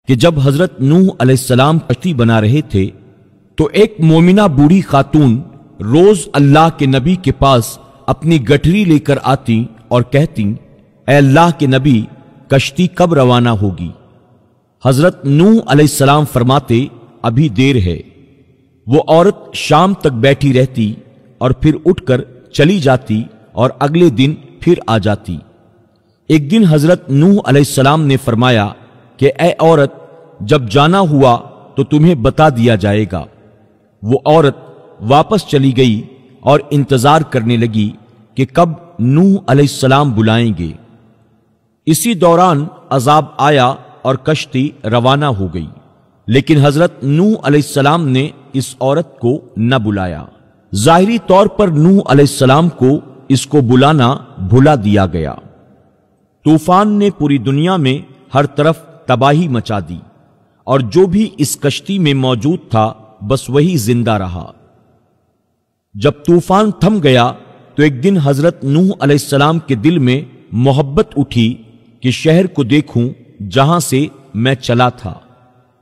کہ جب حضرت نوح علیہ السلام کشتی بنا رہے تھے تو ایک مومنہ بوڑھی خاتون روز اللہ کے نبی کے پاس اپنی گٹھری لے کر آتی اور کہتی، اے اللہ کے نبی، کشتی کب روانہ ہوگی؟ حضرت نوح علیہ السلام فرماتے، ابھی دیر ہے۔ وہ عورت شام تک بیٹھی رہتی اور پھر اٹھ کر چلی جاتی اور اگلے دن پھر آ جاتی۔ ایک دن حضرت نوح علیہ السلام نے فرمایا کہ اے عورت، جب جانا ہوا تو تمہیں بتا دیا جائے گا۔ وہ عورت واپس چلی گئی اور انتظار کرنے لگی کہ کب نوح علیہ السلام بلائیں گے۔ اسی دوران عذاب آیا اور کشتی روانہ ہو گئی، لیکن حضرت نوح علیہ السلام نے اس عورت کو نہ بلایا۔ ظاہری طور پر نوح علیہ السلام کو اس کو بلانا بھلا دیا گیا۔ طوفان نے پوری دنیا میں ہر طرف تباہی مچا دی، اور جو بھی اس کشتی میں موجود تھا بس وہی زندہ رہا۔ جب طوفان تھم گیا تو ایک دن حضرت نوح علیہ السلام کے دل میں محبت اٹھی کہ شہر کو دیکھوں جہاں سے میں چلا تھا۔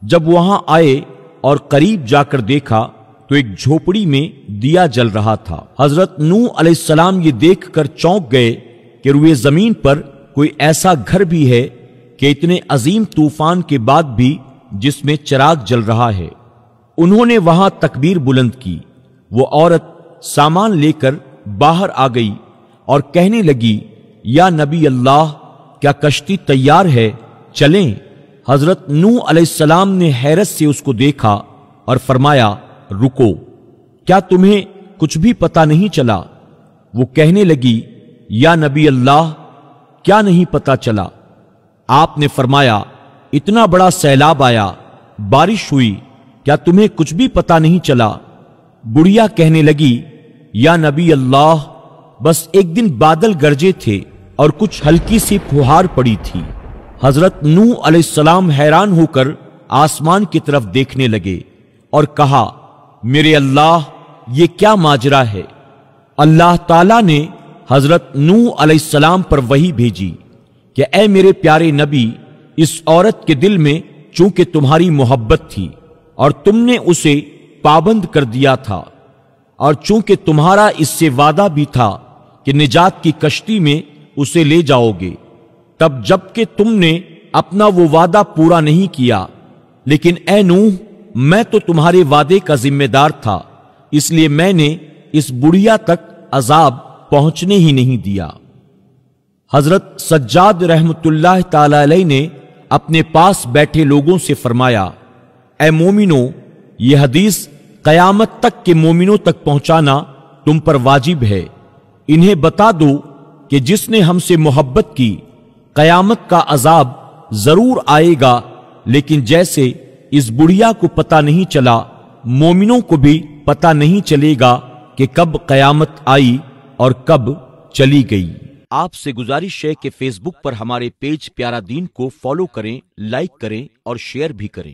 جب وہاں آئے اور قریب جا کر دیکھا تو ایک جھوپڑی میں دیا جل رہا تھا۔ حضرت نوح علیہ السلام یہ دیکھ کر چونک گئے کہ روئے زمین پر کوئی ایسا گھر بھی ہے کہ اتنے عظیم طوفان کے بعد بھی جس میں چراغ جل رہا ہے۔ انہوں نے وہاں تکبیر بلند کی۔ وہ عورت سامان لے کر باہر آ گئی اور کہنے لگی، یا نبی اللہ، کیا کشتی تیار ہے؟ چلیں۔ حضرت نوح علیہ السلام نے حیرت سے اس کو دیکھا اور فرمایا، رکو، کیا تمہیں کچھ بھی پتا نہیں چلا؟ وہ کہنے لگی، یا نبی اللہ، کیا نہیں پتا چلا؟ آپ نے فرمایا، اتنا بڑا سیلاب آیا، بارش ہوئی، کیا تمہیں کچھ بھی پتا نہیں چلا؟ بڑھیا کہنے لگی، یا نبی اللہ، بس ایک دن بادل گرجے تھے اور کچھ ہلکی سی پھوہار پڑی تھی۔ حضرت نوح علیہ السلام حیران ہو کر آسمان کی طرف دیکھنے لگے اور کہا، میرے اللہ، یہ کیا ماجرا ہے؟ اللہ تعالیٰ نے حضرت نوح علیہ السلام پر وحی بھیجی کہ اے میرے پیارے نبی، اس عورت کے دل میں چونکہ تمہاری محبت تھی اور تم نے اسے پابند کر دیا تھا، اور چونکہ تمہارا اس سے وعدہ بھی تھا کہ نجات کی کشتی میں اسے لے جاؤ گے، تب جب کہ تم نے اپنا وہ وعدہ پورا نہیں کیا، لیکن اے نوح، میں تو تمہارے وعدے کا ذمہ دار تھا، اس لیے میں نے اس بڑھیا تک عذاب پہنچنے ہی نہیں دیا۔ حضرت سجاد رحمت اللہ تعالی علیہ نے اپنے پاس بیٹھے لوگوں سے فرمایا، اے مومنو، یہ حدیث قیامت تک کے مومنوں تک پہنچانا تم پر واجب ہے۔ انہیں بتا دو کہ جس نے ہم سے محبت کی، قیامت کا عذاب ضرور آئے گا، لیکن جیسے اس بڑھیا کو پتہ نہیں چلا، مومنوں کو بھی پتہ نہیں چلے گا کہ کب قیامت آئی اور کب چلی گئی۔ آپ سے گزارش ہے کہ فیس بک پر ہمارے پیج پیارا دین کو فالو کریں، لائک کریں اور شیئر بھی کریں۔